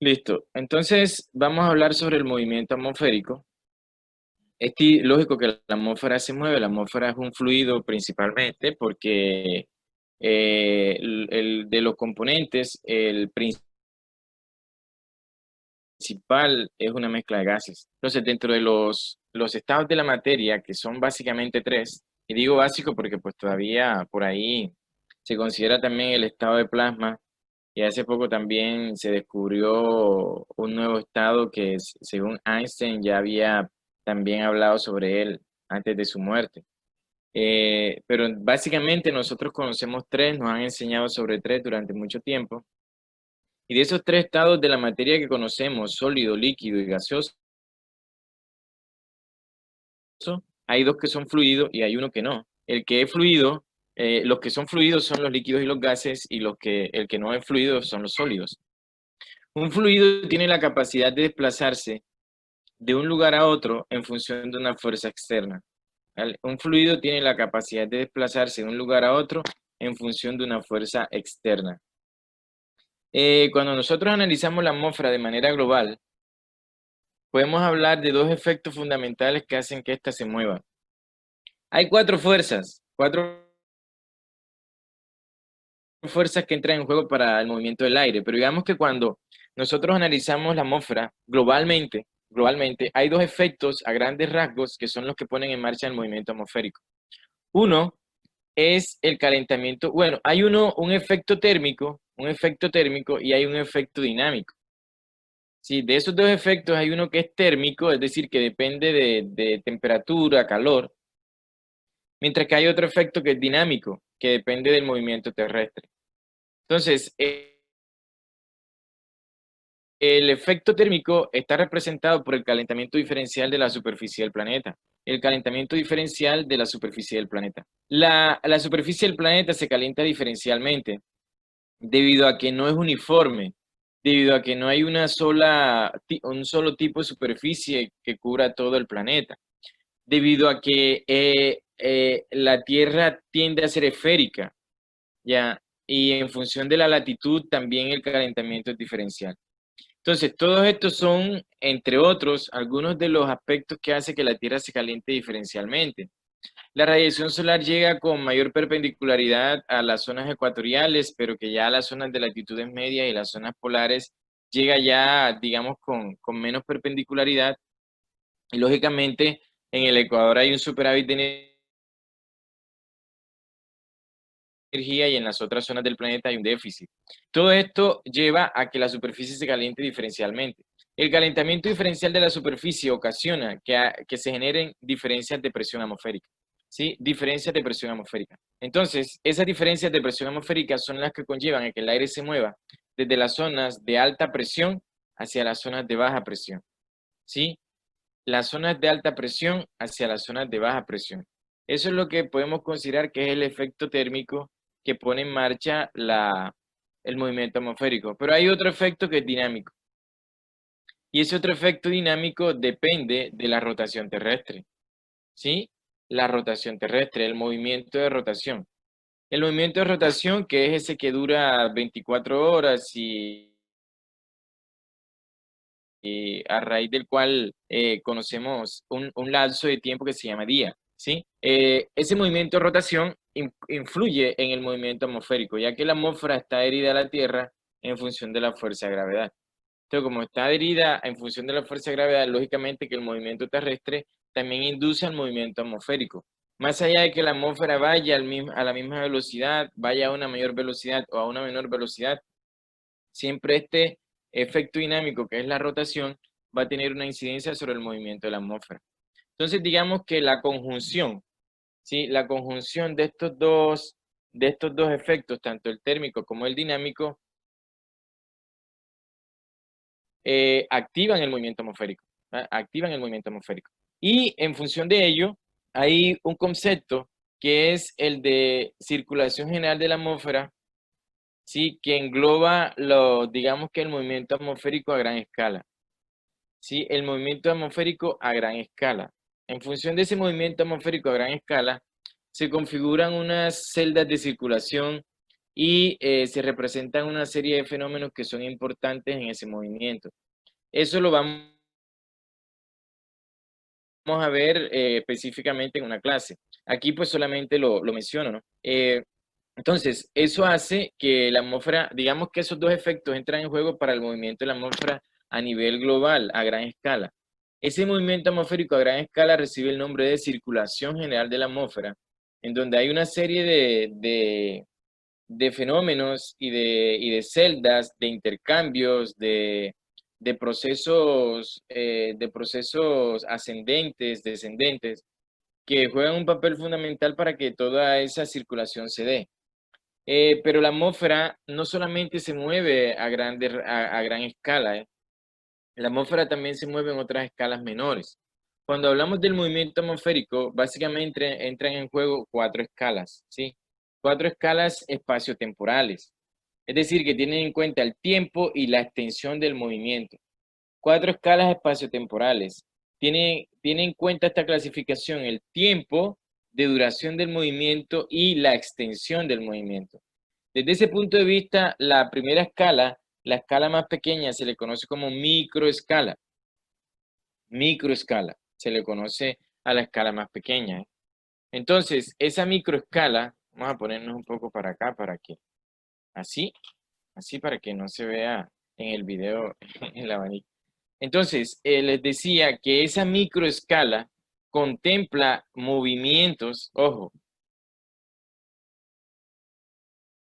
Listo. Entonces, vamos a hablar sobre el movimiento atmosférico. Es lógico que la atmósfera se mueve. La atmósfera es un fluido principalmente porque de los componentes, el principal es una mezcla de gases. Entonces, dentro de los estados de la materia, que son básicamente tres, y digo básico porque pues todavía por ahí se considera también el estado de plasma. Y hace poco también se descubrió un nuevo estado que, según Einstein, ya había también hablado sobre él antes de su muerte. Pero básicamente nosotros conocemos tres, nos han enseñado sobre tres durante mucho tiempo. Y de esos tres estados de la materia que conocemos, sólido, líquido y gaseoso, hay dos que son fluidos y hay uno que no. El que es fluido, los que son fluidos son los líquidos y los gases, y el que no es fluido son los sólidos. Un fluido tiene la capacidad de desplazarse de un lugar a otro en función de una fuerza externa. ¿Vale? Un fluido tiene la capacidad de desplazarse de un lugar a otro en función de una fuerza externa. Cuando nosotros analizamos la atmósfera de manera global, podemos hablar de dos efectos fundamentales que hacen que ésta se mueva. Hay cuatro fuerzas que entran en juego para el movimiento del aire, pero digamos que cuando nosotros analizamos la atmósfera globalmente hay dos efectos a grandes rasgos que son los que ponen en marcha el movimiento atmosférico. Uno es el calentamiento, bueno, hay un efecto térmico y hay un efecto dinámico. Sí, de esos dos efectos hay uno que es térmico, es decir, que depende de temperatura, calor, mientras que hay otro efecto que es dinámico, que depende del movimiento terrestre. Entonces, el efecto térmico está representado por el calentamiento diferencial de la superficie del planeta. El calentamiento diferencial de la superficie del planeta. La superficie del planeta se calienta diferencialmente debido a que no es uniforme, debido a que no hay un solo tipo de superficie que cubra todo el planeta, debido a que la Tierra tiende a ser esférica, ¿ya? Y en función de la latitud también el calentamiento es diferencial. Entonces, todos estos son, entre otros, algunos de los aspectos que hace que la Tierra se caliente diferencialmente. La radiación solar llega con mayor perpendicularidad a las zonas ecuatoriales, pero que ya a las zonas de latitudes medias y las zonas polares llega ya, digamos, con menos perpendicularidad. Y lógicamente, en el Ecuador hay un superávit de energía y en las otras zonas del planeta hay un déficit. Todo esto lleva a que la superficie se caliente diferencialmente. El calentamiento diferencial de la superficie ocasiona que se generen diferencias de presión atmosférica, ¿sí? Diferencias de presión atmosférica. Entonces, esas diferencias de presión atmosférica son las que conllevan a que el aire se mueva desde las zonas de alta presión hacia las zonas de baja presión, ¿sí? Las zonas de alta presión hacia las zonas de baja presión. Eso es lo que podemos considerar que es el efecto térmico que pone en marcha el movimiento atmosférico. Pero hay otro efecto que es dinámico. Y ese otro efecto dinámico depende de la rotación terrestre. ¿Sí? La rotación terrestre, el movimiento de rotación. El movimiento de rotación, que es ese que dura 24 horas y a raíz del cual conocemos un lapso de tiempo que se llama día, ¿sí? Ese movimiento de rotación influye en el movimiento atmosférico, ya que la atmósfera está adherida a la Tierra en función de la fuerza de gravedad. Entonces, como está adherida en función de la fuerza de gravedad, lógicamente que el movimiento terrestre también induce al movimiento atmosférico. Más allá de que la atmósfera vaya a la misma velocidad, vaya a una mayor velocidad o a una menor velocidad, siempre este efecto dinámico, que es la rotación, va a tener una incidencia sobre el movimiento de la atmósfera. Entonces, digamos que la conjunción, ¿sí? La conjunción de estos dos efectos, tanto el térmico como el dinámico, activan el movimiento atmosférico, ¿verdad? Activan el movimiento atmosférico. Y en función de ello, hay un concepto que es el de circulación general de la atmósfera, ¿sí? Que engloba digamos que el movimiento atmosférico a gran escala. ¿Sí? El movimiento atmosférico a gran escala. En función de ese movimiento atmosférico a gran escala, se configuran unas celdas de circulación y se representan una serie de fenómenos que son importantes en ese movimiento. Eso lo vamos a ver específicamente en una clase. Aquí pues solamente lo menciono, ¿no? Entonces, eso hace que la atmósfera, digamos que esos dos efectos entran en juego para el movimiento de la atmósfera a nivel global, a gran escala. Ese movimiento atmosférico a gran escala recibe el nombre de circulación general de la atmósfera, en donde hay una serie de fenómenos y de celdas, de intercambios, de procesos ascendentes, descendentes, que juegan un papel fundamental para que toda esa circulación se dé. Pero la atmósfera no solamente se mueve a gran escala, la atmósfera también se mueve en otras escalas menores. Cuando hablamos del movimiento atmosférico, básicamente entran en juego cuatro escalas, ¿sí? Cuatro escalas espaciotemporales, es decir, que tienen en cuenta el tiempo y la extensión del movimiento. Cuatro escalas espaciotemporales. Tiene en cuenta esta clasificación el tiempo de duración del movimiento y la extensión del movimiento. Desde ese punto de vista, la primera escala, la escala más pequeña, se le conoce como microescala. Microescala, se le conoce a la escala más pequeña. Entonces, esa microescala, vamos a ponernos un poco para acá, para que, así, así para que no se vea en el video el abanico. Entonces, les decía que esa microescala contempla movimientos, ojo,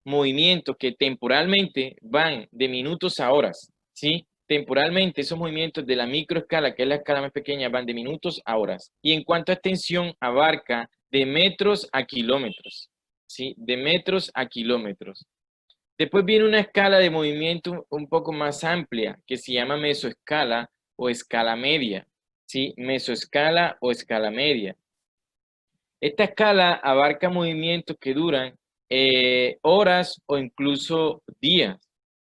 movimientos que temporalmente van de minutos a horas, ¿sí? Temporalmente esos movimientos de la microescala, que es la escala más pequeña, van de minutos a horas. Y en cuanto a extensión, abarca de metros a kilómetros, ¿sí? De metros a kilómetros. Después viene una escala de movimiento un poco más amplia, que se llama mesoescala o escala media, ¿sí? Mesoescala o escala media. Esta escala abarca movimientos que duran horas o incluso días,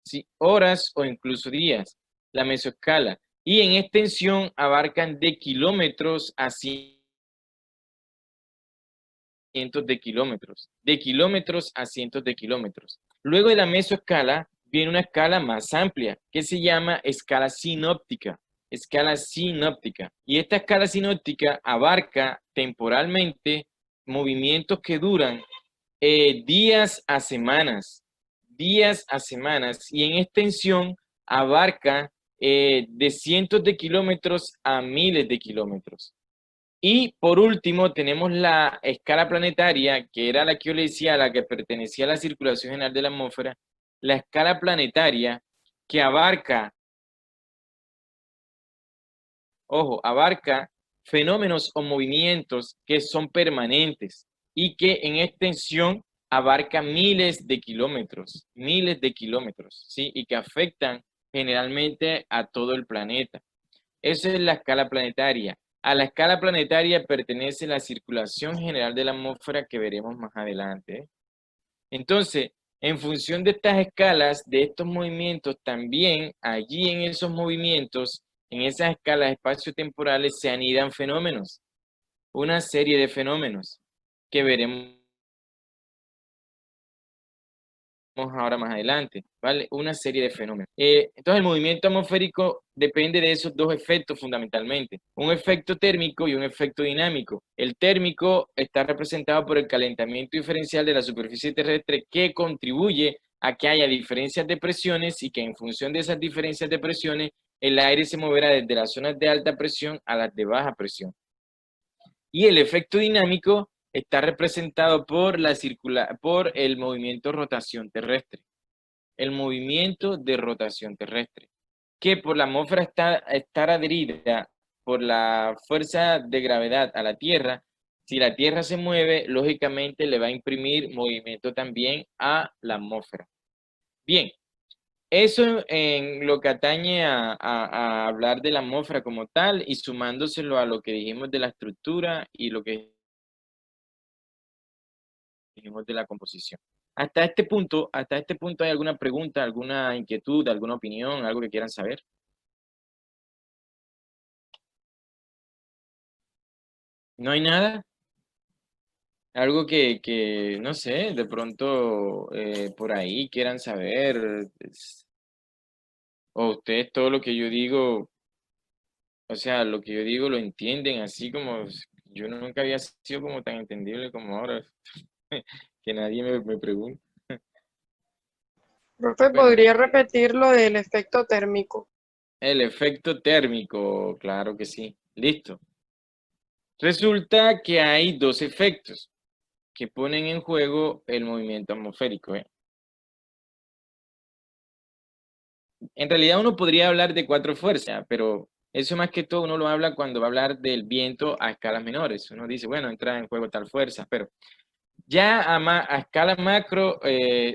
¿sí? Horas o incluso días, la mesoescala. Y en extensión abarcan de kilómetros a cientos de kilómetros a cientos de kilómetros. Luego de la mesoescala viene una escala más amplia que se llama escala sinóptica. Escala sinóptica. Y esta escala sinóptica abarca temporalmente movimientos que duran días a semanas, y en extensión abarca de cientos de kilómetros a miles de kilómetros. Y por último tenemos la escala planetaria, que era la que yo le decía, la que pertenecía a la circulación general de la atmósfera, la escala planetaria que abarca, ojo, abarca fenómenos o movimientos que son permanentes y que en extensión abarca miles de kilómetros, ¿sí? Y que afectan generalmente a todo el planeta. Esa es la escala planetaria. A la escala planetaria pertenece la circulación general de la atmósfera que veremos más adelante. Entonces, en función de estas escalas, de estos movimientos, también allí en esos movimientos, en esas escalas espaciotemporales, se anidan fenómenos, una serie de fenómenos que veremos ahora más adelante, ¿vale? Una serie de fenómenos. Entonces, el movimiento atmosférico depende de esos dos efectos fundamentalmente, un efecto térmico y un efecto dinámico. El térmico está representado por el calentamiento diferencial de la superficie terrestre que contribuye a que haya diferencias de presiones y que en función de esas diferencias de presiones, el aire se moverá desde las zonas de alta presión a las de baja presión. Y el efecto dinámico está representado por por el movimiento de rotación terrestre. El movimiento de rotación terrestre, que por la atmósfera estar adherida por la fuerza de gravedad a la Tierra. Si la Tierra se mueve, lógicamente le va a imprimir movimiento también a la atmósfera. Bien, eso en lo que atañe a hablar de la atmósfera como tal y sumándoselo a lo que dijimos de la estructura y lo que dijimos de la composición. Hasta este punto, ¿hay alguna pregunta, alguna inquietud, alguna opinión, algo que quieran saber? ¿No hay nada? Algo que no sé, de pronto por ahí quieran saber, o ustedes todo lo que yo digo, o sea, lo que yo digo lo entienden así como yo nunca había sido como tan entendible como ahora, que nadie me pregunta. Profe, Bueno, ¿podría repetir lo del efecto térmico? el efecto térmico, claro que sí. Listo. Resulta que hay dos efectos que ponen en juego el movimiento atmosférico, ¿eh? En realidad uno podría hablar de cuatro fuerzas, pero eso más que todo uno lo habla cuando va a hablar del viento a escalas menores. Uno dice, bueno, entra en juego tal fuerza, pero ya a escala macro,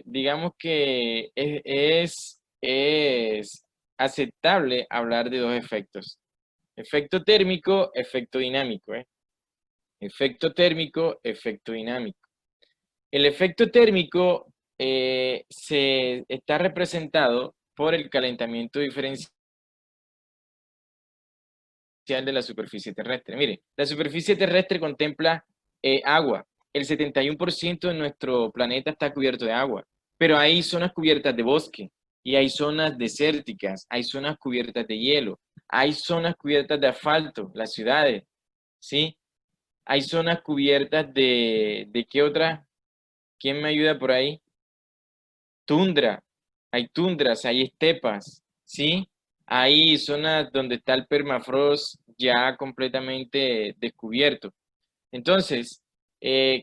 digamos que es aceptable hablar de dos efectos. Efecto térmico, efecto dinámico, ¿eh? Efecto térmico, efecto dinámico. El efecto térmico se está representado por el calentamiento diferencial de la superficie terrestre. Mire, la superficie terrestre contempla agua. El 71% de nuestro planeta está cubierto de agua, pero hay zonas cubiertas de bosque y hay zonas desérticas, hay zonas cubiertas de hielo, hay zonas cubiertas de asfalto, las ciudades, ¿sí? Hay zonas cubiertas ¿de qué otra? ¿Quién me ayuda por ahí? Tundra, hay tundras, hay estepas, ¿sí? Hay zonas donde está el permafrost ya completamente descubierto. Entonces,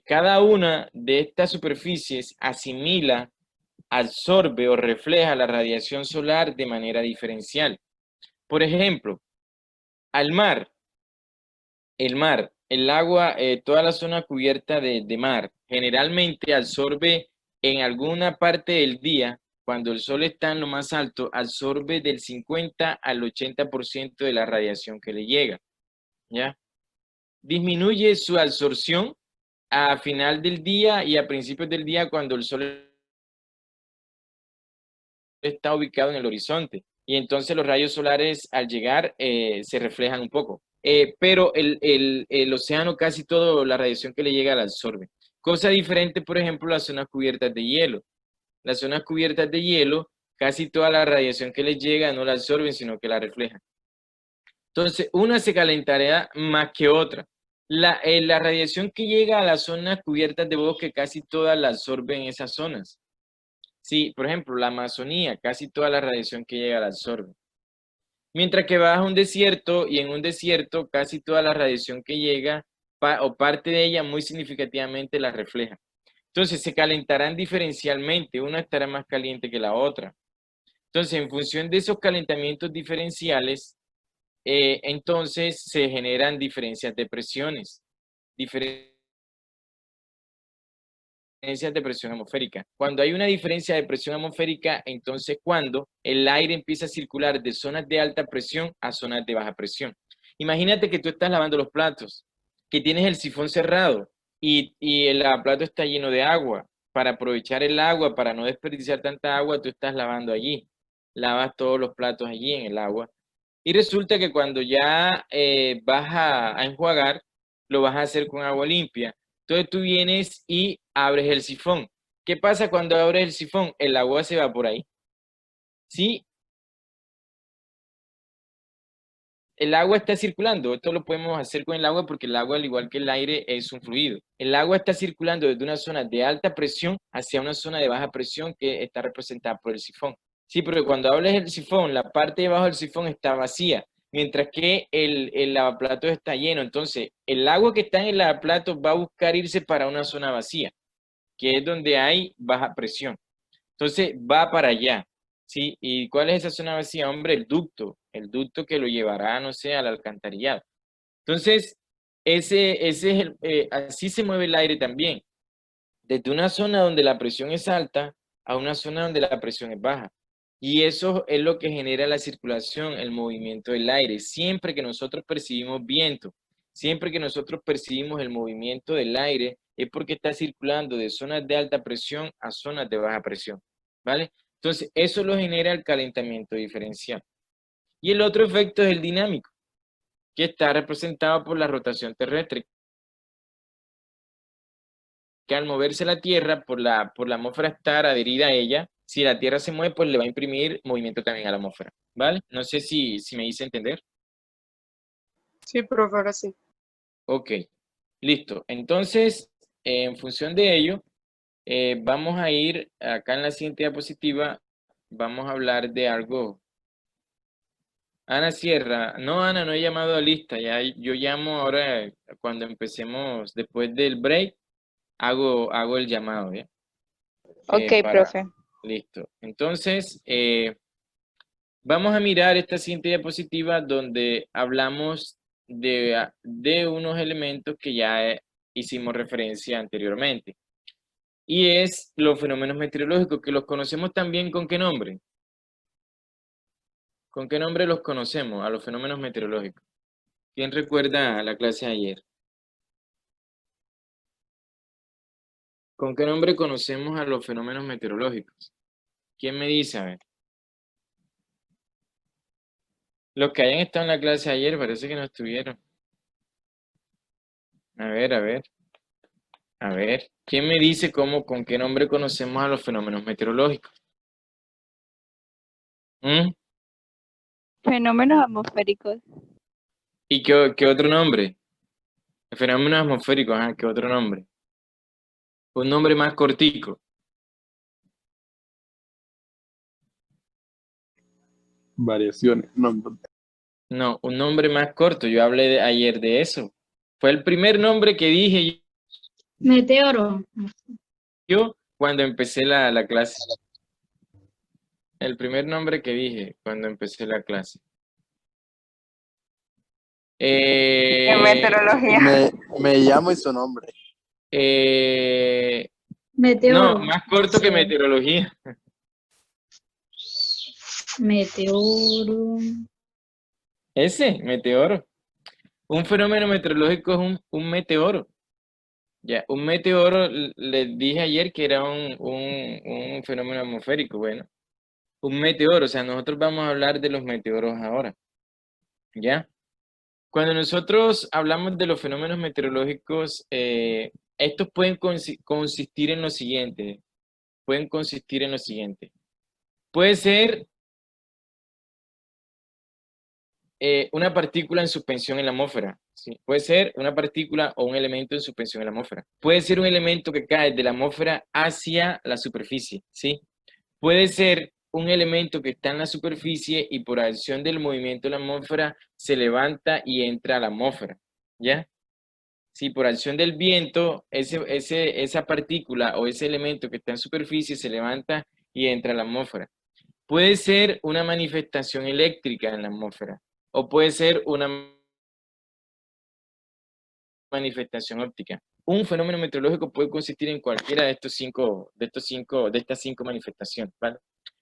cada una de estas superficies asimila, absorbe o refleja la radiación solar de manera diferencial. Por ejemplo, al mar, el mar, el agua, toda la zona cubierta de mar, generalmente absorbe en alguna parte del día, cuando el sol está en lo más alto, absorbe del 50 al 80% de la radiación que le llega, ¿ya? Disminuye su absorción a final del día y a principios del día cuando el sol está ubicado en el horizonte. Y entonces los rayos solares al llegar se reflejan un poco. Pero el océano casi todo la radiación que le llega la absorbe. Cosa diferente, por ejemplo, las zonas cubiertas de hielo. Las zonas cubiertas de hielo, casi toda la radiación que les llega no la absorben, sino que la reflejan. Entonces, una se calentará más que otra. La radiación que llega a las zonas cubiertas de bosque, casi todas la absorben esas zonas. Sí, por ejemplo, la Amazonía, casi toda la radiación que llega la absorbe. Mientras que vas a un desierto y en un desierto casi toda la radiación que llega o parte de ella muy significativamente la refleja. Entonces se calentarán diferencialmente, una estará más caliente que la otra. Entonces, en función de esos calentamientos diferenciales, entonces se generan diferencias de presiones, diferencias de presión atmosférica. Cuando hay una diferencia de presión atmosférica, entonces cuando el aire empieza a circular de zonas de alta presión a zonas de baja presión. Imagínate que tú estás lavando los platos, que tienes el sifón cerrado y el plato está lleno de agua. Para aprovechar el agua, para no desperdiciar tanta agua, tú estás lavando allí. Lavas todos los platos allí en el agua. Y resulta que cuando ya vas a enjuagar, lo vas a hacer con agua limpia. Entonces tú vienes y abres el sifón. ¿Qué pasa cuando abres el sifón? El agua se va por ahí. Sí, el agua está circulando. Esto lo podemos hacer con el agua porque el agua, al igual que el aire, es un fluido. El agua está circulando desde una zona de alta presión hacia una zona de baja presión que está representada por el sifón. Sí, pero cuando abres el sifón, la parte de abajo del sifón está vacía, mientras que el lavaplatos está lleno. Entonces, el agua que está en el lavaplatos va a buscar irse para una zona vacía, que es donde hay baja presión. Entonces va para allá, ¿sí? ¿Y cuál es esa zona vacía? Hombre, el ducto que lo llevará, no sé, al alcantarillado. Entonces, ese es así se mueve el aire también, desde una zona donde la presión es alta a una zona donde la presión es baja. Y eso es lo que genera la circulación, el movimiento del aire. Siempre que nosotros percibimos viento, siempre que nosotros percibimos el movimiento del aire, es porque está circulando de zonas de alta presión a zonas de baja presión, ¿vale? Entonces, eso lo genera el calentamiento diferencial. Y el otro efecto es el dinámico, que está representado por la rotación terrestre. que al moverse la Tierra, por la atmósfera estar adherida a ella, si la Tierra se mueve, pues le va a imprimir movimiento también a la atmósfera, ¿vale? No sé si me hice entender. Sí, profe, ahora sí. Ok, listo. Entonces, en función de ello, vamos a ir acá en la siguiente diapositiva, vamos a hablar de algo. Ana Sierra, no, Ana, no he llamado a lista, ya yo llamo ahora cuando empecemos después del break, hago el llamado, ¿ya? Ok, Para, profe. listo. Entonces, vamos a mirar esta siguiente diapositiva donde hablamos de unos elementos que ya hicimos referencia anteriormente. Y es los fenómenos meteorológicos, que los conocemos también ¿con qué nombre? ¿Con qué nombre los conocemos a los fenómenos meteorológicos? ¿Quién recuerda la clase de ayer? ¿Con qué nombre conocemos a los fenómenos meteorológicos? ¿Quién me dice? A ver. Los que hayan estado en la clase de ayer parece que no estuvieron. A ver, a ver. A ver, ¿quién me dice con qué nombre conocemos a los fenómenos meteorológicos? ¿Mm? Fenómenos atmosféricos. ¿Y qué otro nombre? Fenómenos atmosféricos, ajá, ¿qué otro nombre? Un nombre más cortico. Variaciones. No, No, un nombre más corto. Yo hablé ayer de eso. Fue el primer nombre que dije Meteoro. yo cuando empecé la clase. El primer nombre que dije cuando empecé la clase. En meteorología. me llamo y su nombre. Meteoro. No, más corto que Sí. meteorología. Meteoro. Ese, meteoro. Un fenómeno meteorológico es un meteoro. Ya, un meteoro, les dije ayer que era un fenómeno atmosférico. Bueno, un meteoro, o sea, nosotros vamos a hablar de los meteoros ahora. ¿Ya? Cuando nosotros hablamos de los fenómenos meteorológicos, estos pueden consistir en lo siguiente. Pueden consistir en lo siguiente. Puede ser una partícula en suspensión en la atmósfera. ¿Sí? Puede ser una partícula o un elemento en suspensión en la atmósfera. Puede ser un elemento que cae de la atmósfera hacia la superficie. ¿Sí? Puede ser un elemento que está en la superficie y por acción del movimiento de la atmósfera se levanta y entra a la atmósfera. ¿Ya? Si por acción del viento esa partícula o ese elemento que está en superficie se levanta y entra a la atmósfera. Puede ser una manifestación eléctrica en la atmósfera o puede ser una manifestación óptica. Un fenómeno meteorológico puede consistir en cualquiera de estas cinco manifestaciones, ¿vale?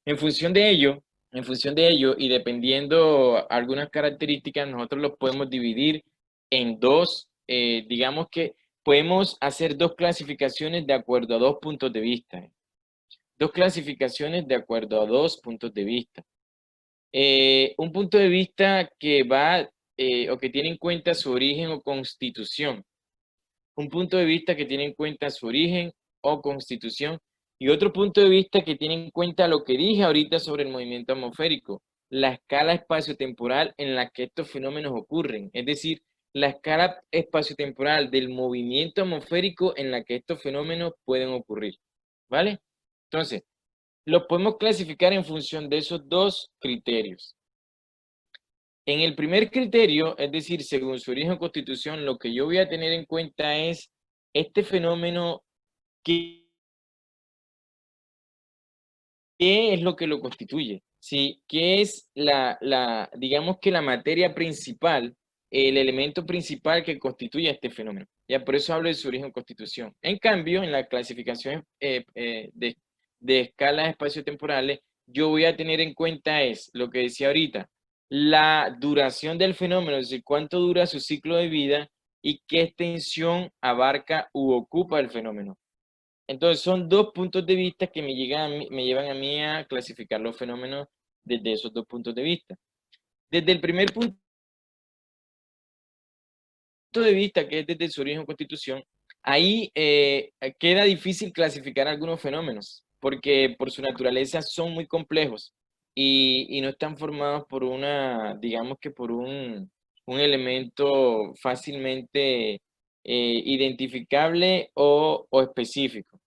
En función de ello y dependiendo algunas características, nosotros los podemos dividir en dos, digamos que podemos hacer dos clasificaciones de acuerdo a dos puntos de vista. Dos clasificaciones de acuerdo a dos puntos de vista. Un punto de vista que va o que tiene en cuenta su origen o constitución. Un punto de vista que tiene en cuenta su origen o constitución. Y otro punto de vista que tiene en cuenta lo que dije ahorita sobre el movimiento atmosférico, la escala espaciotemporal en la que estos fenómenos ocurren. Es decir, la escala espaciotemporal del movimiento atmosférico en la que estos fenómenos pueden ocurrir. ¿Vale? Entonces, los podemos clasificar en función de esos dos criterios. En el primer criterio, es decir, según su origen o constitución, lo que yo voy a tener en cuenta es este fenómeno, ¿qué es lo que lo constituye? ¿Sí? ¿Qué es digamos que la materia principal, el elemento principal que constituye este fenómeno? Ya por eso hablo de su origen o constitución. En cambio, en la clasificación de escalas espaciotemporales, yo voy a tener en cuenta es lo que decía ahorita, la duración del fenómeno, es decir, cuánto dura su ciclo de vida y qué extensión abarca u ocupa el fenómeno. Entonces son dos puntos de vista que me llevan a mí a clasificar los fenómenos desde esos dos puntos de vista. Desde el primer punto de vista, que es desde su origen o constitución, Ahí queda difícil clasificar algunos fenómenos, porque por su naturaleza son muy complejos y no están formados por una, digamos que por un elemento fácilmente identificable o específico.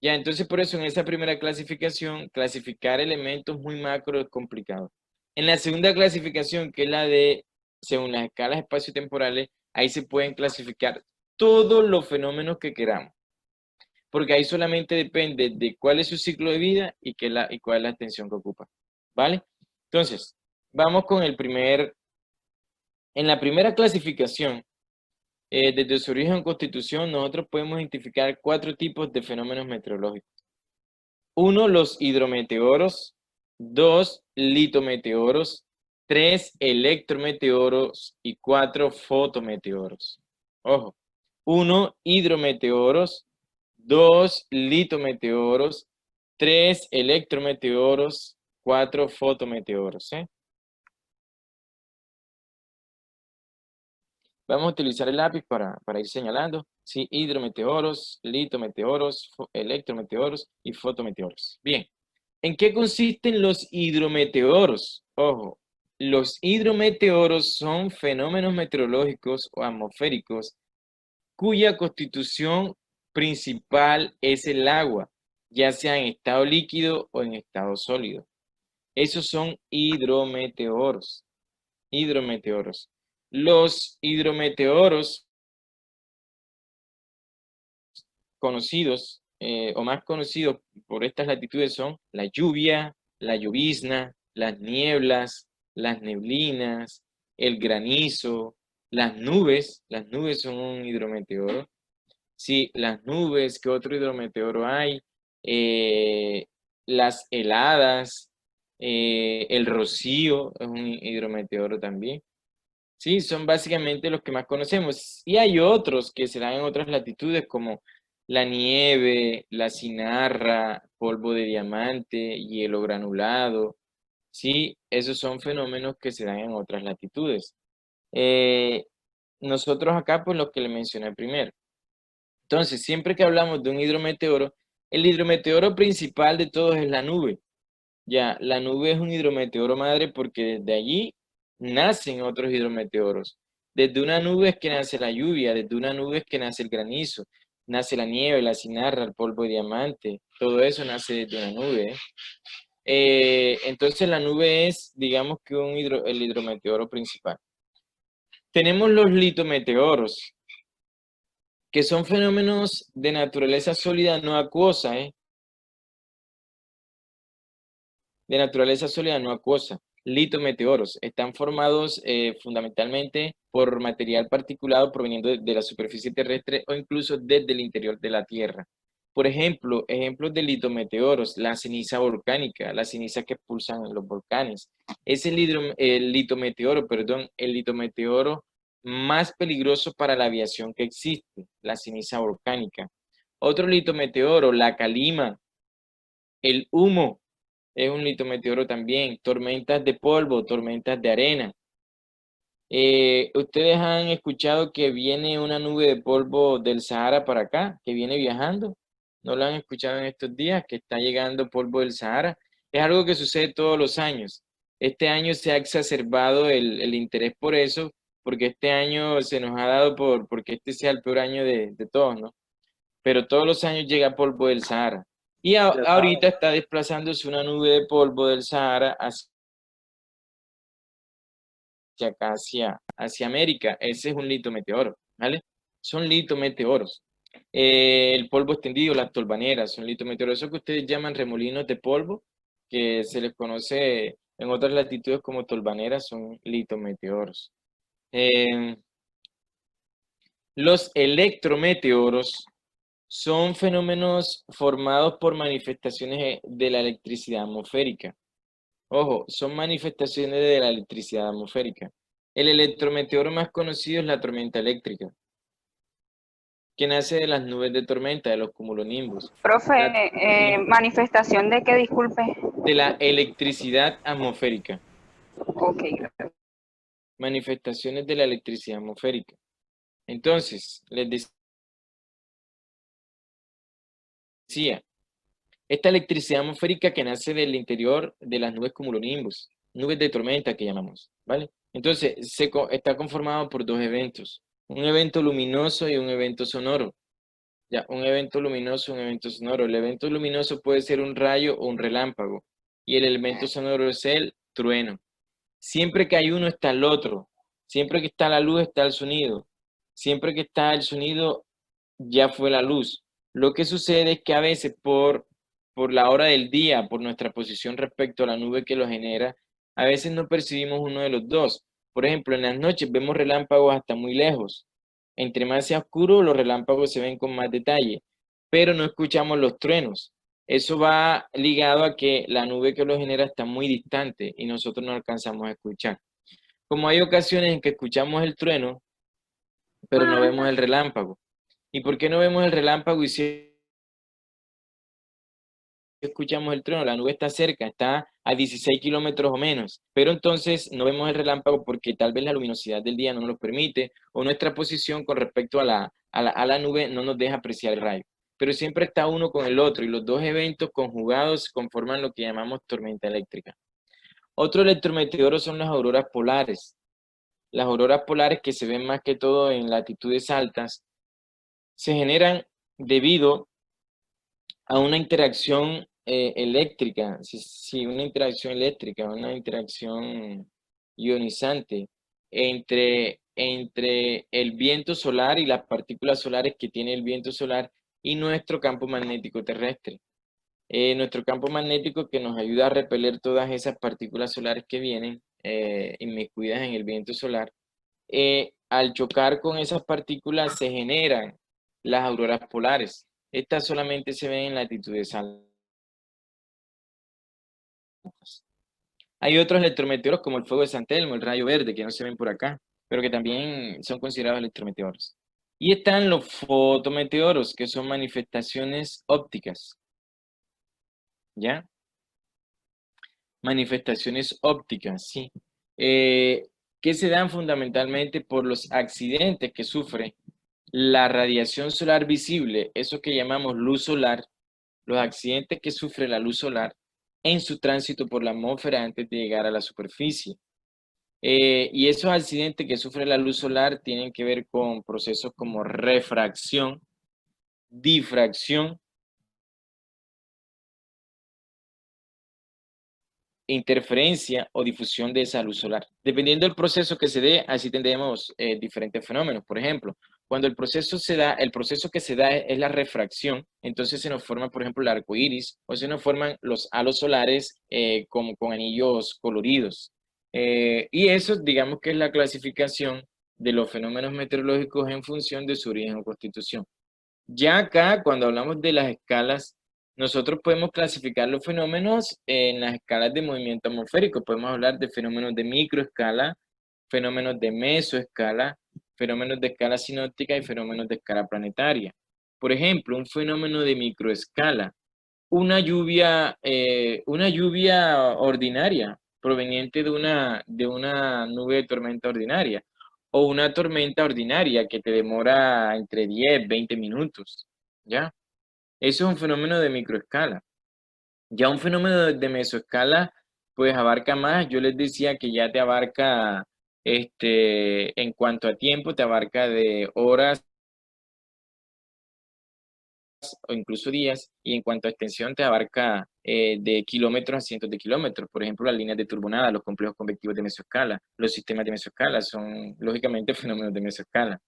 Ya, entonces por eso en esa primera clasificación, clasificar elementos muy macro es complicado. En la segunda clasificación, que es la de, según las escalas espaciotemporales, ahí se pueden clasificar todos los fenómenos que queramos, porque ahí solamente depende de cuál es su ciclo de vida y cuál es la extensión que ocupa, ¿vale? Entonces, vamos con en la primera clasificación, desde su origen o constitución, nosotros podemos identificar 4 tipos de fenómenos meteorológicos. 1, los hidrometeoros. 2, litometeoros. 3, electrometeoros. Y 4, fotometeoros. Ojo. 1, hidrometeoros. 2, litometeoros. 3, electrometeoros. 4, fotometeoros. Vamos a utilizar el lápiz para ir señalando. Sí, hidrometeoros, litometeoros, electrometeoros y fotometeoros. Bien, ¿en qué consisten los hidrometeoros? Ojo, los hidrometeoros son fenómenos meteorológicos o atmosféricos cuya constitución principal es el agua, ya sea en estado líquido o en estado sólido. Esos son hidrometeoros. Hidrometeoros. Los hidrometeoros conocidos o más conocidos por estas latitudes son la lluvia, la llovizna, las nieblas, las neblinas, el granizo, las nubes. Las nubes son un hidrometeoro. Sí, las nubes, ¿qué otro hidrometeoro hay? Las heladas, el rocío es un hidrometeoro también. Sí, son básicamente los que más conocemos. Y hay otros que se dan en otras latitudes como la nieve, la cinarra, polvo de diamante, hielo granulado. Sí, esos son fenómenos que se dan en otras latitudes. Nosotros acá, pues lo que le mencioné primero. Entonces, siempre que hablamos de un hidrometeoro, el hidrometeoro principal de todos es la nube. Ya, la nube es un hidrometeoro madre porque desde allí nacen otros hidrometeoros. Desde una nube es que nace la lluvia, desde una nube es que nace el granizo, nace la nieve, la cinarra, el polvo de diamante, todo eso nace desde una nube. Entonces la nube es, digamos que el hidrometeoro principal. Tenemos los litometeoros, que son fenómenos de naturaleza sólida no acuosa, de naturaleza sólida no acuosa. Litometeoros están formados fundamentalmente por material particulado proveniendo de la superficie terrestre o incluso desde el interior de la Tierra. Por ejemplo, ejemplos de litometeoros, la ceniza volcánica, la ceniza que expulsan los volcanes. Es el litometeoro, perdón, el litometeoro más peligroso para la aviación que existe, la ceniza volcánica. Otro litometeoro, la calima, el humo, es un litometeoro también, tormentas de polvo, tormentas de arena. ¿Ustedes han escuchado que viene una nube de polvo del Sahara para acá, que viene viajando? ¿No lo han escuchado en estos días, que está llegando polvo del Sahara? Es algo que sucede todos los años. Este año se ha exacerbado el interés por eso, porque este año se nos ha dado porque este sea el peor año de todos, ¿no? Pero todos los años llega polvo del Sahara. Y ahorita está desplazándose una nube de polvo del Sahara hacia América. Ese es un litometeoro, ¿vale? Son litometeoros. El polvo extendido, las tolvaneras, son litometeoros. Eso que ustedes llaman remolinos de polvo, que se les conoce en otras latitudes como tolvaneras, son litometeoros. Los electrometeoros son fenómenos formados por manifestaciones de la electricidad atmosférica. Ojo, son manifestaciones de la electricidad atmosférica. El electrometeoro más conocido es la tormenta eléctrica, que nace de las nubes de tormenta, de los cumulonimbus. Profe, manifestación de qué, disculpe. De la electricidad atmosférica. Ok, gracias. Manifestaciones de la electricidad atmosférica. Entonces, les decía decía, esta electricidad atmosférica que nace del interior de las nubes cumulonimbus, nubes de tormenta que llamamos, ¿vale? Entonces, está conformado por dos eventos, un evento luminoso y un evento sonoro. Ya, un evento luminoso, un evento sonoro. El evento luminoso puede ser un rayo o un relámpago, y el elemento sonoro es el trueno. Siempre que hay uno está el otro. Siempre que está la luz está el sonido. Siempre que está el sonido ya fue la luz. Lo que sucede es que a veces por la hora del día, por nuestra posición respecto a la nube que lo genera, a veces no percibimos uno de los dos. Por ejemplo, en las noches vemos relámpagos hasta muy lejos. Entre más sea oscuro, los relámpagos se ven con más detalle, pero no escuchamos los truenos. Eso va ligado a que la nube que lo genera está muy distante y nosotros no alcanzamos a escuchar. Como hay ocasiones en que escuchamos el trueno, pero no vemos el relámpago. ¿Y por qué no vemos el relámpago y si escuchamos el trueno? La nube está cerca, está a 16 kilómetros o menos, pero entonces no vemos el relámpago porque tal vez la luminosidad del día no nos lo permite o nuestra posición con respecto a la nube no nos deja apreciar el rayo. Pero siempre está uno con el otro y los dos eventos conjugados conforman lo que llamamos tormenta eléctrica. Otro electrometeoro son las auroras polares. Las auroras polares, que se ven más que todo en latitudes altas, se generan debido a una interacción eléctrica, una interacción eléctrica, una interacción ionizante entre el viento solar y las partículas solares que tiene el viento solar y nuestro campo magnético terrestre. Nuestro campo magnético que nos ayuda a repeler todas esas partículas solares que vienen inmiscuidas en el viento solar. Al chocar con esas partículas se generan las auroras polares. Estas solamente se ven en latitudes altas. Hay otros electrometeoros como el fuego de San Telmo, el rayo verde, que no se ven por acá, pero que también son considerados electrometeoros. Y están los fotometeoros, que son manifestaciones ópticas. ¿Ya? Manifestaciones ópticas, sí. Que se dan fundamentalmente por los accidentes que sufre la radiación solar visible, eso que llamamos luz solar, los accidentes que sufre la luz solar en su tránsito por la atmósfera antes de llegar a la superficie. Y esos accidentes que sufre la luz solar tienen que ver con procesos como refracción, difracción, interferencia o difusión de esa luz solar. Dependiendo del proceso que se dé, así tendremos diferentes fenómenos. Por ejemplo, cuando el proceso que se da es la refracción, entonces se nos forma, por ejemplo, el arco iris o se nos forman los halos solares con anillos coloridos. Y eso, digamos que es la clasificación de los fenómenos meteorológicos en función de su origen o constitución. Ya acá, cuando hablamos de las escalas, nosotros podemos clasificar los fenómenos en las escalas de movimiento atmosférico. Podemos hablar de fenómenos de microescala, fenómenos de mesoescala, fenómenos de escala sinóptica y fenómenos de escala planetaria. Por ejemplo, un fenómeno de microescala, una lluvia ordinaria proveniente de una nube de tormenta ordinaria o una tormenta ordinaria que te demora entre 10, 20 minutos, ¿ya? Eso es un fenómeno de microescala. Ya un fenómeno de mesoescala, pues abarca más. Yo les decía que ya te abarca, en cuanto a tiempo, te abarca de horas o incluso días, y en cuanto a extensión te abarca de kilómetros a cientos de kilómetros. Por ejemplo, las líneas de turbonada, los complejos convectivos de mesoescala, los sistemas de mesoescala son lógicamente fenómenos de mesoescala.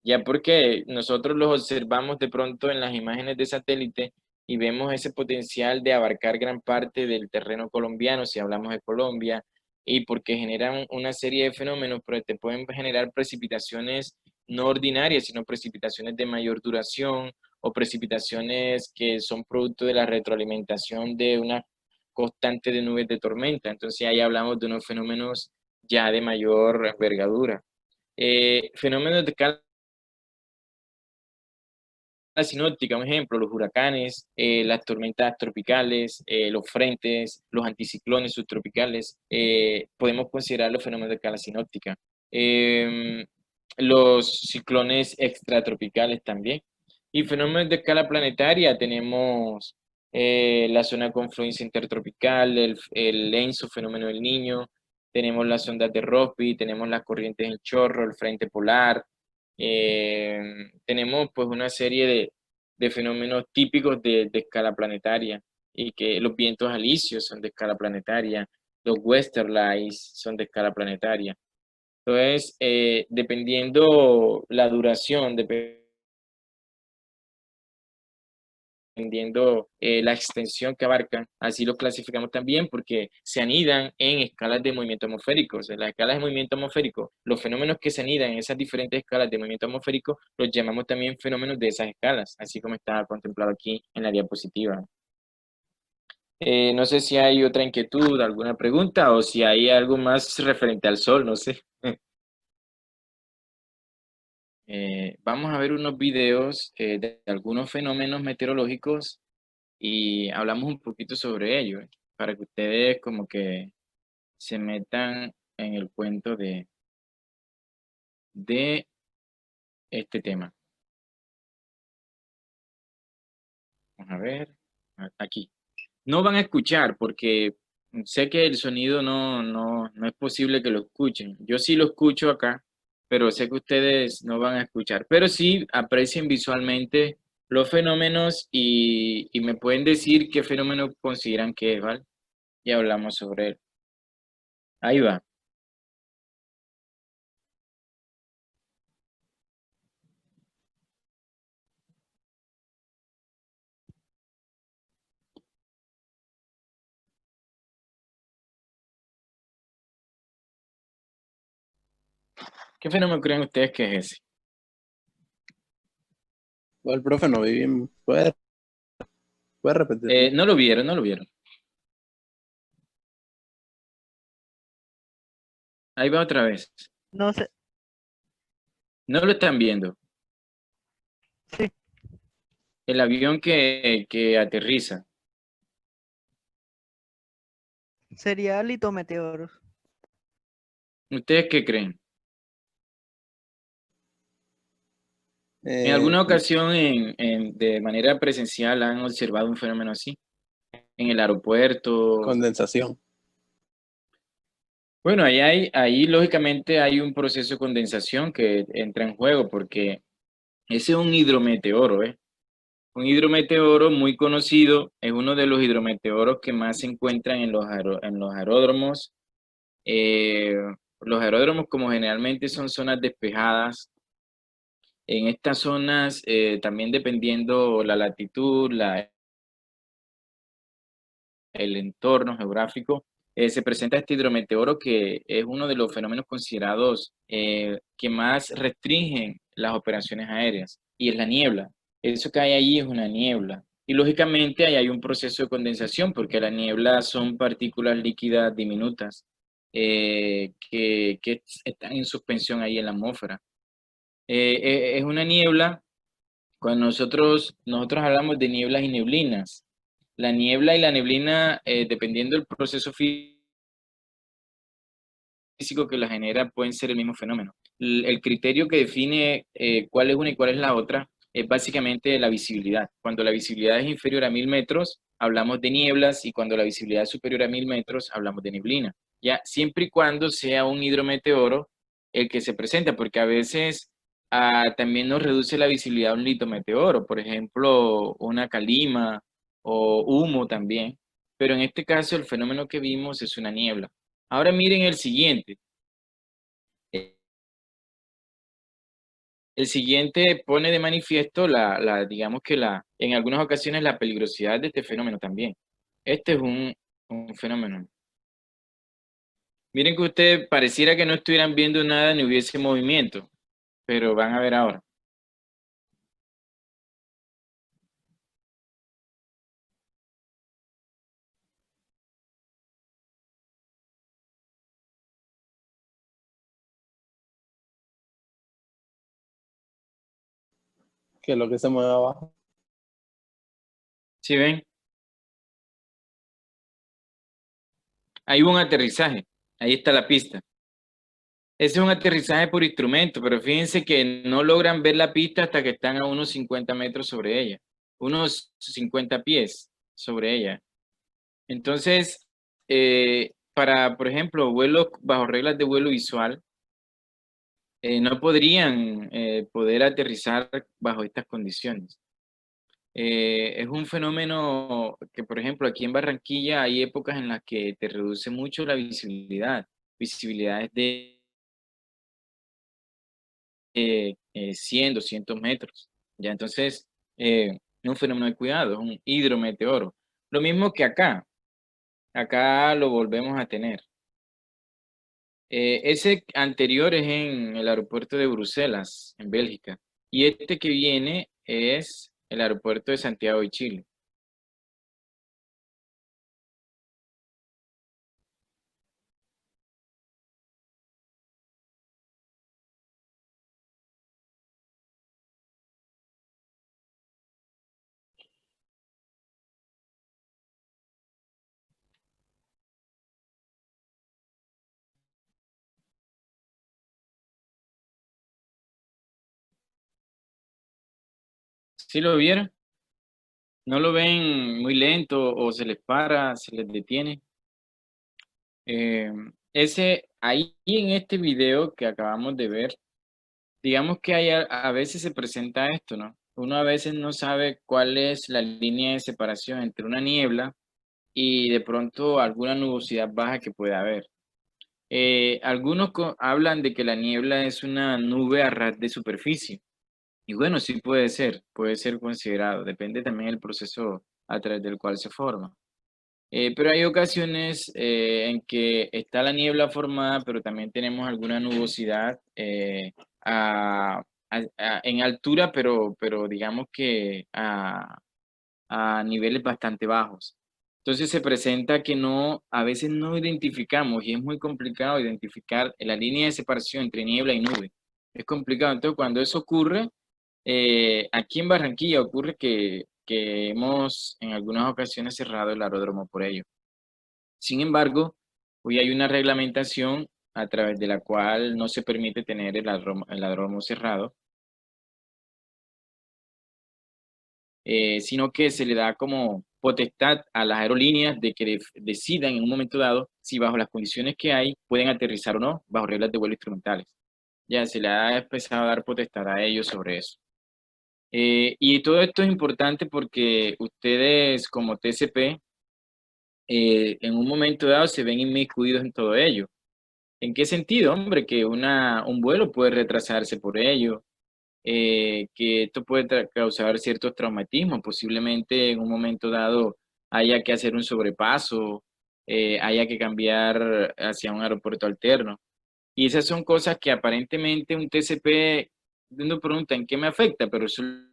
Ya porque nosotros los observamos de pronto en las imágenes de satélite y vemos ese potencial de abarcar gran parte del terreno colombiano, si hablamos de Colombia, y porque generan una serie de fenómenos, pero te pueden generar precipitaciones no ordinarias, sino precipitaciones de mayor duración, o precipitaciones que son producto de la retroalimentación de una constante de nubes de tormenta. Entonces ahí hablamos de unos fenómenos ya de mayor envergadura. Fenómenos de escala sinóptica, un ejemplo, los huracanes, las tormentas tropicales, los frentes, los anticiclones subtropicales, podemos considerar los fenómenos de escala sinóptica. Los ciclones extratropicales también. Y fenómenos de escala planetaria tenemos la zona de confluencia intertropical, el ENSO, fenómeno del Niño, tenemos las ondas de Rossby, tenemos las corrientes en chorro, el frente polar, tenemos pues una serie de fenómenos típicos de escala planetaria y que los vientos alisios son de escala planetaria, los westerlies son de escala planetaria. Entonces, dependiendo la duración, dependiendo la extensión que abarcan, así los clasificamos también porque se anidan en escalas de movimiento atmosférico. En las escalas de movimiento atmosférico, los fenómenos que se anidan en esas diferentes escalas de movimiento atmosférico los llamamos también fenómenos de esas escalas, así como está contemplado aquí en la diapositiva. No sé si hay otra inquietud, alguna pregunta o si hay algo más referente al Sol, no sé. Vamos a ver unos videos de algunos fenómenos meteorológicos y hablamos un poquito sobre ello, para que ustedes como que se metan en el cuento de este tema. Vamos a ver, aquí. No van a escuchar porque sé que el sonido no es posible que lo escuchen. Yo sí lo escucho acá, pero sé que ustedes no van a escuchar. Pero sí aprecien visualmente los fenómenos y me pueden decir qué fenómeno consideran que es, ¿vale? Y hablamos sobre él. Ahí va. ¿Qué fenómeno creen ustedes que es ese? El profe no vi bien. ¿Puede repetir? No lo vieron, no lo vieron. Ahí va otra vez. No sé, No lo están viendo. sí, El avión que aterriza. sería litometeoros. ¿Ustedes qué creen? ¿En Eh, alguna ocasión de manera presencial han observado un fenómeno así? ¿En el aeropuerto? condensación. Bueno, ahí lógicamente hay un proceso de condensación que entra en juego porque ese es un hidrometeoro, ¿eh? Un hidrometeoro muy conocido, es uno de los hidrometeoros que más se encuentran en en los aeródromos. Eh, los aeródromos como generalmente son zonas despejadas, en estas zonas también dependiendo la latitud, el entorno geográfico, se presenta este hidrometeoro que es uno de los fenómenos considerados que más restringen las operaciones aéreas, y es la niebla. Eso que hay ahí es una niebla. Y lógicamente ahí hay un proceso de condensación, porque la niebla son partículas líquidas diminutas que están en suspensión ahí en la atmósfera. Es una niebla, cuando nosotros hablamos de nieblas y neblinas. La niebla y la neblina, dependiendo del proceso físico que la genera, pueden ser el mismo fenómeno. El criterio que define cuál es una y cuál es la otra es básicamente la visibilidad. Cuando la visibilidad es inferior a 1000 metros, hablamos de nieblas, y cuando la visibilidad es superior a 1000 metros, hablamos de neblina. Ya, siempre y cuando sea un hidrometeoro el que se presenta, porque a veces también nos reduce la visibilidad un litometeoro, por ejemplo, una calima o humo también. Pero en este caso el fenómeno que vimos es una niebla. Ahora miren el siguiente. El siguiente pone de manifiesto digamos que en algunas ocasiones la peligrosidad de este fenómeno también. Este es un fenómeno. Miren que ustedes pareciera que no estuvieran viendo nada ni hubiese movimiento, pero van a ver ahora. Que es lo que se mueve abajo. ¿Sí ven? Ahí hubo un aterrizaje. Ahí está la pista. Ese es un aterrizaje por instrumento, pero fíjense que no logran ver la pista hasta que están a unos 50 metros sobre ella, unos 50 pies sobre ella. Entonces, para, por ejemplo, vuelos bajo reglas de vuelo visual, no podrían poder aterrizar bajo estas condiciones. Es un fenómeno que, por ejemplo, aquí en Barranquilla hay épocas en las que te reduce mucho la visibilidad, visibilidades de 100, 200 metros. Ya, entonces, es un fenómeno de cuidado, es un hidrometeoro. Lo mismo que acá lo volvemos a tener. Ese anterior es en el aeropuerto de Bruselas, en Bélgica, y este que viene es el aeropuerto de Santiago de Chile. ¿Sí lo vieron? ¿No lo ven muy lento o se les para, se les detiene? Ahí en este video que acabamos de ver, digamos que a veces se presenta esto, ¿no? Uno a veces no sabe cuál es la línea de separación entre una niebla y de pronto alguna nubosidad baja que pueda haber. Algunos hablan de que la niebla es una nube a ras de superficie. Y bueno, sí puede ser considerado. Depende también del proceso a través del cual se forma. Pero hay ocasiones en que está la niebla formada, pero también tenemos alguna nubosidad en altura, pero digamos que a niveles bastante bajos. Entonces se presenta que a veces no identificamos y es muy complicado identificar la línea de separación entre niebla y nube. Es complicado. Entonces cuando eso ocurre, aquí en Barranquilla ocurre que hemos en algunas ocasiones cerrado el aeródromo por ello. Sin embargo, hoy hay una reglamentación a través de la cual no se permite tener el aeródromo cerrado, sino que se le da como potestad a las aerolíneas de que decidan en un momento dado si bajo las condiciones que hay pueden aterrizar o no bajo reglas de vuelo instrumentales. Ya se le ha empezado a dar potestad a ellos sobre eso. Y todo esto es importante porque ustedes como TCP en un momento dado se ven inmiscuidos en todo ello. ¿En qué sentido, hombre? Que un vuelo puede retrasarse por ello, que esto puede causar ciertos traumatismos, posiblemente en un momento dado haya que hacer un sobrepaso, haya que cambiar hacia un aeropuerto alterno. Y esas son cosas que aparentemente un TCP, uno pregunta, ¿en qué me afecta? Pero resulta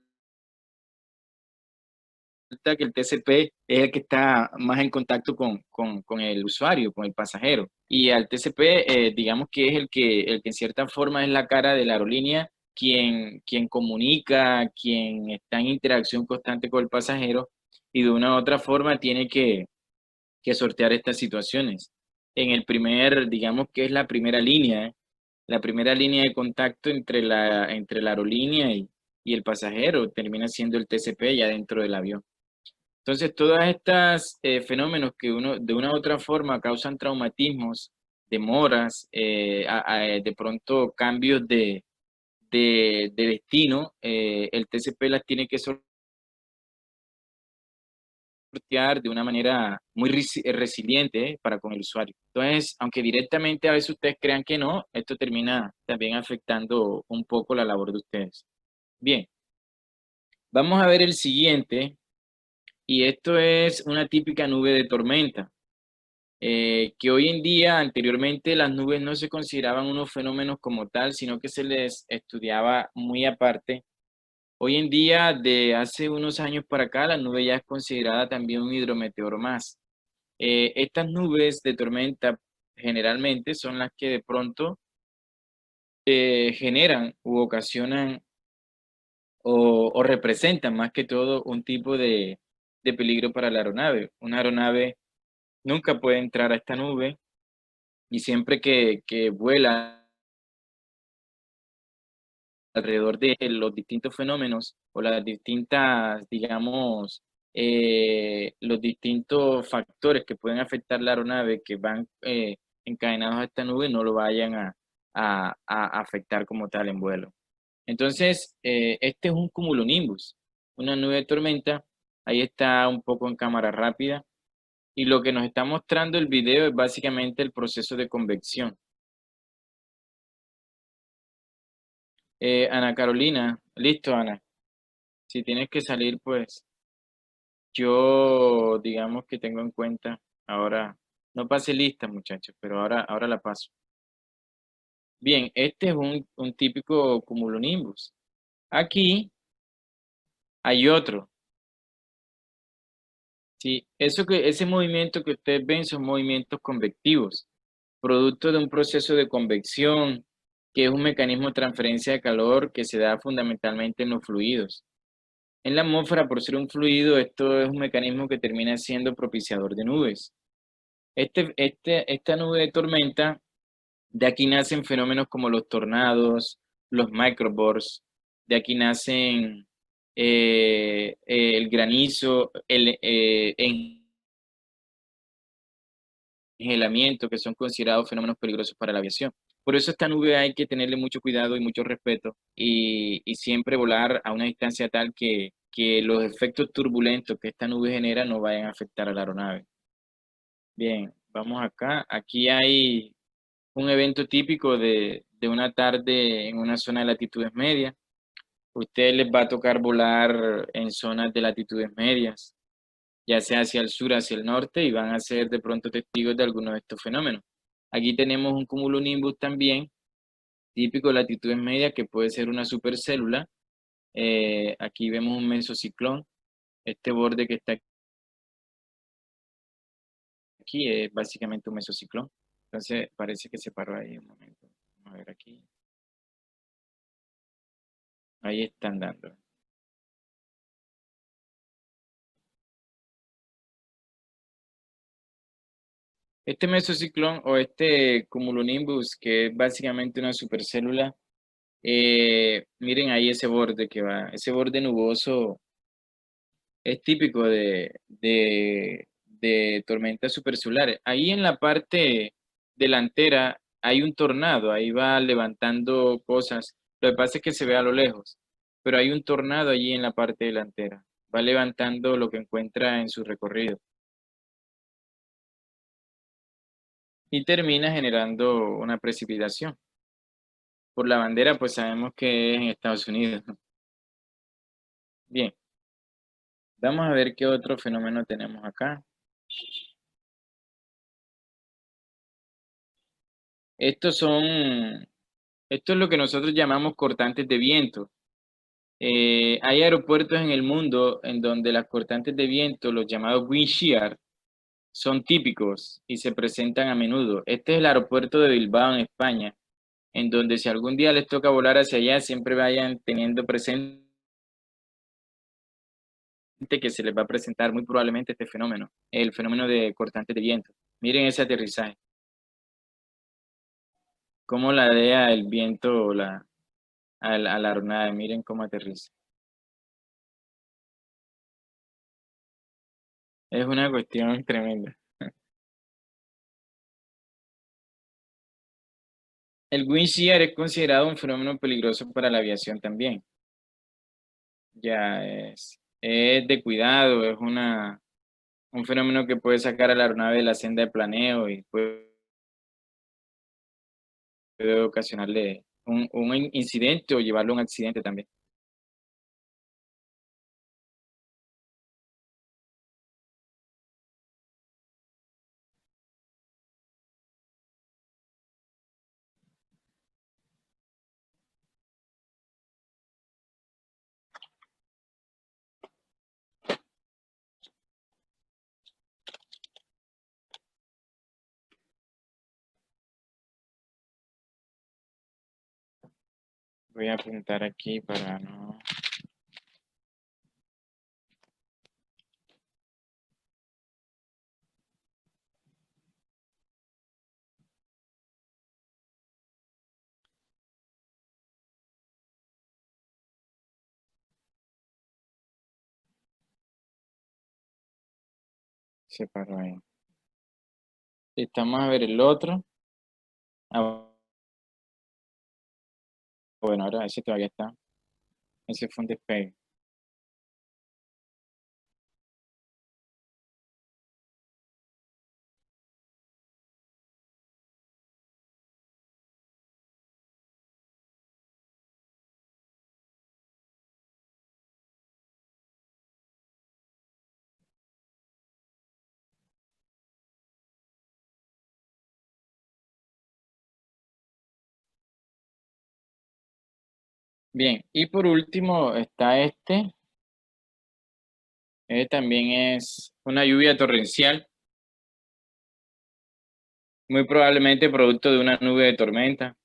que el TCP es el que está más en contacto con el usuario, con el pasajero. Y al TCP, digamos que es el que en cierta forma es la cara de la aerolínea, quien comunica, quien está en interacción constante con el pasajero y de una u otra forma tiene que sortear estas situaciones. Digamos que es la primera línea, ¿eh? La primera línea de contacto entre la aerolínea y el pasajero termina siendo el TCP ya dentro del avión. Entonces, todos estos fenómenos que de una u otra forma causan traumatismos, demoras, de pronto cambios de destino, el TCP las tiene que sortear de una manera muy resiliente para con el usuario. Entonces, aunque directamente a veces ustedes crean que no, esto termina también afectando un poco la labor de ustedes. Bien, vamos a ver el siguiente, y esto es una típica nube de tormenta. Que hoy en día, anteriormente, las nubes no se consideraban unos fenómenos como tal, sino que se les estudiaba muy aparte. Hoy en día, de hace unos años para acá, la nube ya es considerada también un hidrometeoro más. Estas nubes de tormenta generalmente son las que de pronto generan u ocasionan o representan más que todo un tipo de peligro para la aeronave. Una aeronave nunca puede entrar a esta nube y siempre que vuela alrededor de los distintos fenómenos o las distintas, digamos, los distintos factores que pueden afectar la aeronave que van encadenados a esta nube no lo vayan a afectar como tal en vuelo. Entonces, este es un cumulonimbus, una nube de tormenta. Ahí está un poco en cámara rápida. Y lo que nos está mostrando el video es básicamente el proceso de convección. Ana Carolina, listo, Ana. Si tienes que salir, pues yo digamos que tengo en cuenta ahora, no pase lista, muchachos, pero ahora la paso. Bien, este es un típico cumulonimbus. Aquí hay otro. Sí, ese movimiento que ustedes ven son movimientos convectivos, producto de un proceso de convección, que es un mecanismo de transferencia de calor que se da fundamentalmente en los fluidos. En la atmósfera, por ser un fluido, esto es un mecanismo que termina siendo propiciador de nubes. Esta nube de tormenta, de aquí nacen fenómenos como los tornados, los microbursts, de aquí nacen el granizo, el engelamiento, que son considerados fenómenos peligrosos para la aviación. Por eso esta nube hay que tenerle mucho cuidado y mucho respeto y siempre volar a una distancia tal que los efectos turbulentos que esta nube genera no vayan a afectar a la aeronave. Bien, vamos acá. Aquí hay un evento típico de una tarde en una zona de latitudes medias. A ustedes les va a tocar volar en zonas de latitudes medias, ya sea hacia el sur, hacia el norte, y van a ser de pronto testigos de algunos de estos fenómenos. Aquí tenemos un cumulonimbus también, típico de latitudes medias, que puede ser una supercélula. Aquí vemos un mesociclón. Este borde que está aquí es básicamente un mesociclón. Entonces parece que se paró ahí un momento. Vamos a ver aquí. Ahí están dando. Este mesociclón o este cumulonimbus, que es básicamente una supercélula, miren ahí ese borde que va, ese borde nuboso es típico de tormentas supercelares. Ahí en la parte delantera hay un tornado, ahí va levantando cosas. Lo que pasa es que se ve a lo lejos, pero hay un tornado allí en la parte delantera. Va levantando lo que encuentra en su recorrido. Y termina generando una precipitación. Por la bandera, pues sabemos que es en Estados Unidos. Bien, vamos a ver qué otro fenómeno tenemos acá. Estos son, esto es lo que nosotros llamamos cortantes de viento. Hay aeropuertos en el mundo en donde las cortantes de viento, los llamados wind shear, son típicos y se presentan a menudo. Este es el aeropuerto de Bilbao en España, en donde si algún día les toca volar hacia allá, siempre vayan teniendo presente que se les va a presentar muy probablemente este fenómeno, el fenómeno de cortantes de viento. Miren ese aterrizaje, cómo ladea el viento a la aeronave, miren cómo aterriza. Es una cuestión tremenda. El wind shear es considerado un fenómeno peligroso para la aviación también. Ya es de cuidado, es un fenómeno que puede sacar a la aeronave de la senda de planeo y puede ocasionarle un incidente o llevarlo a un accidente también. Voy a apuntar aquí para no... Se paró ahí. Estamos a ver el otro. Ah, bueno, ahora ese todavía está. Ese fue un despegue. Bien, y por último está este. También es una lluvia torrencial, muy probablemente producto de una nube de tormenta.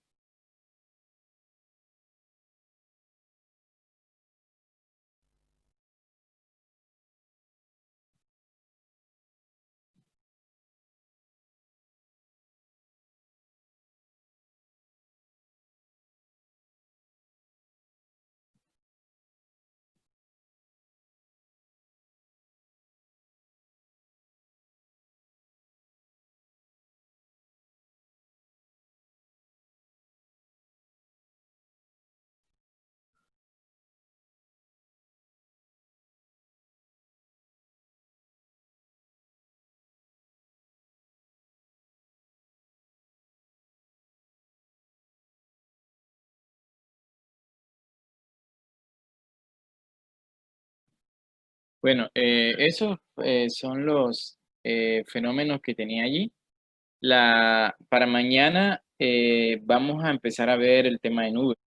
Bueno, esos son los fenómenos que tenía allí. Para mañana vamos a empezar a ver el tema de nubes.